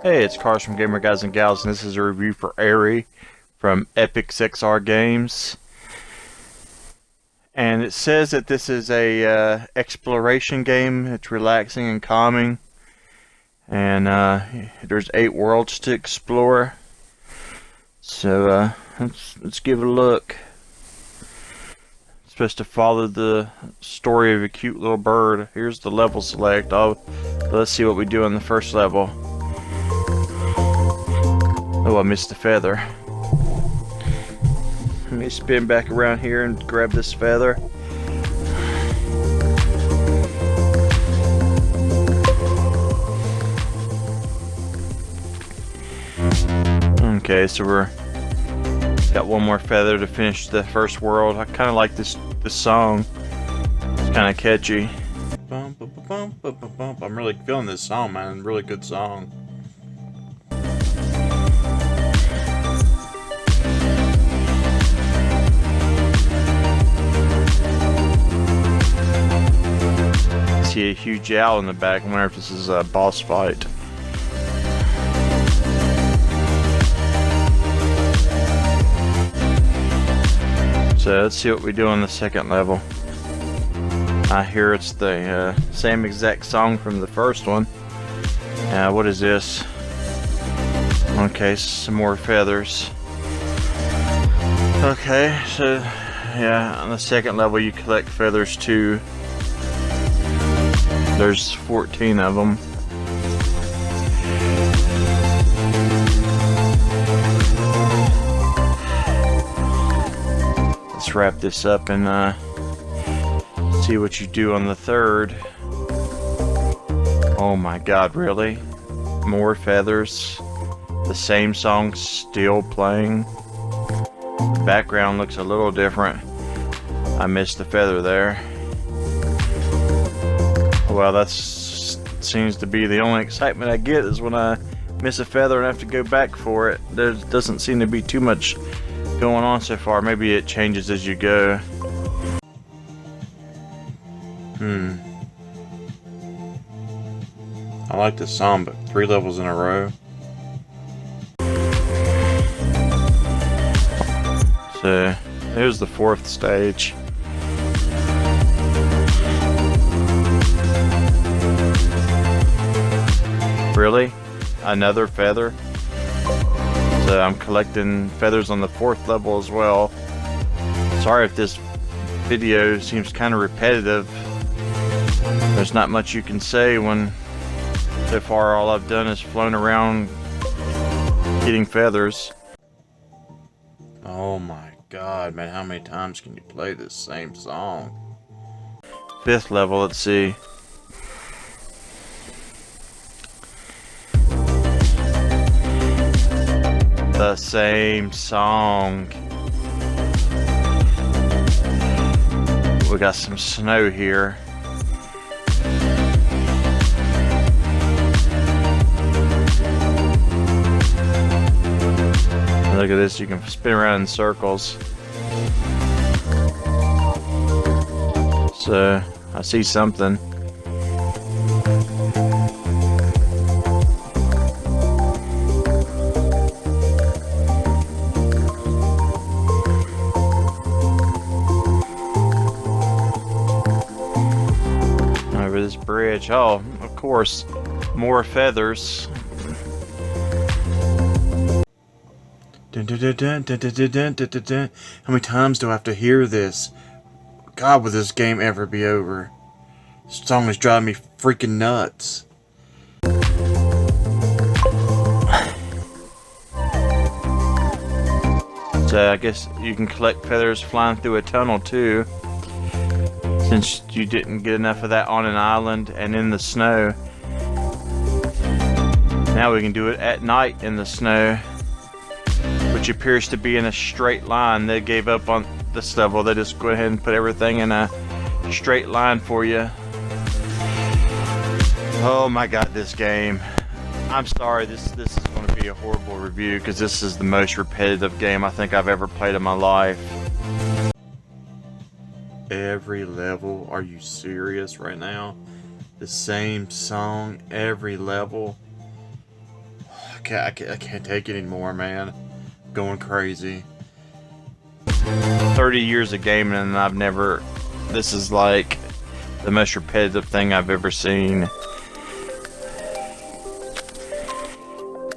Hey, it's Cars from Gamer Guys and Gals, and this is a review for Aery from Epic 6R Games. And it says that this is a exploration game. It's relaxing and calming, and there's 8 worlds to explore. So let's give it a look. It's supposed to follow the story of a cute little bird. Here's the level select. Let's see what we do on the first level. Oh, I missed the feather. Let me spin back around here and grab this feather. Okay, so we're got one more feather to finish the first world. I kind of like this song. It's kind of catchy. Bum, bum, bum, bum, bum, bum. I'm really feeling this song, man. Really good song. See a huge owl in the back. I wonder if this is a boss fight. So let's see what we do on the second level. I hear it's the same exact song from the first one. What is this? Okay, some more feathers. Okay, so yeah, on the second level you collect feathers too. There's 14 of them. Let's wrap this up and see what you do on the third. Oh my god, really? More feathers. The same song still playing. The background looks a little different. I missed the feather there. Well, that seems to be the only excitement I get is when I miss a feather and have to go back for it. There doesn't seem to be too much going on so far. Maybe it changes as you go. I like this song, but 3 levels in a row. So, here's the 4th stage. Really? Another feather? So I'm collecting feathers on the 4th level as well. Sorry if this video seems kind of repetitive. There's not much you can say when so far all I've done is flown around getting feathers. Oh my god, man, how many times can you play this same song? 5th level, let's see. The same song. We got some snow here. Look at this, you can spin around in circles. So, I see something. Over this bridge. Oh, of course, more feathers. Dun, dun, dun, dun, dun, dun, dun, dun, dun, dun. How many times do I have to hear this? God, will this game ever be over? This song is driving me freaking nuts. So I guess you can collect feathers flying through a tunnel too. Since you didn't get enough of that on an island and in the snow. Now we can do it at night in the snow, which appears to be in a straight line. They gave up on this level. They just go ahead and put everything in a straight line for you. Oh my god, this game. I'm sorry, this is going to be a horrible review because this is the most repetitive game I think I've ever played in my life. Every level? Are you serious right now? The same song every level? I can't take it anymore, man. Going crazy. 30 years of gaming and I've never... This is like the most repetitive thing I've ever seen.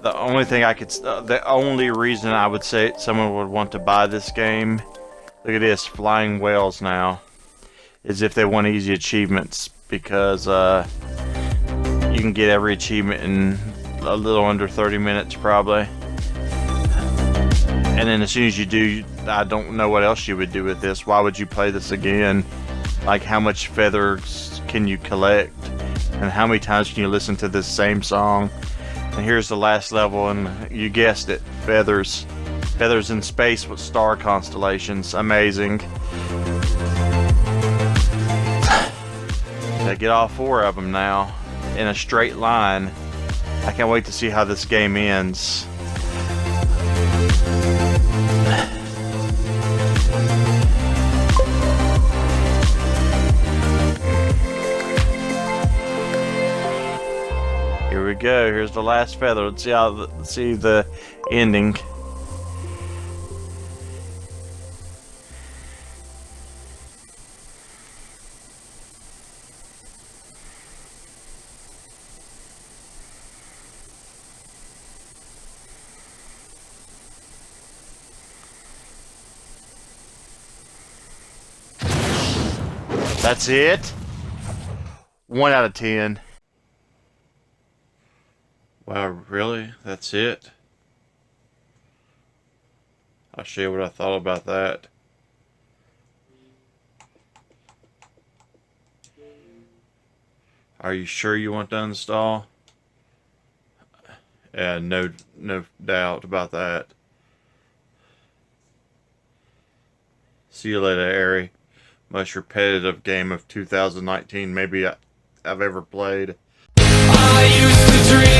The only thing I could... the only reason I would say someone would want to buy this game... Look at this, flying whales now. Is if they want easy achievements. Because you can get every achievement in a little under 30 minutes probably. And then as soon as you do, I don't know what else you would do with this. Why would you play this again? Like, how much feathers can you collect? And how many times can you listen to this same song? And here's the last level, and you guessed it, feathers. Feathers in space with star constellations. Amazing. I get all 4 of them now in a straight line. I can't wait to see how this game ends. Here we go. Here's the last feather. Let's see the ending. That's it? 1 out of 10. Wow, really? That's it? I'll show you what I thought about that. Are you sure you want to uninstall? Yeah, no doubt about that. See you later, Aery. Most repetitive game of 2019 maybe I've ever played. I used to dream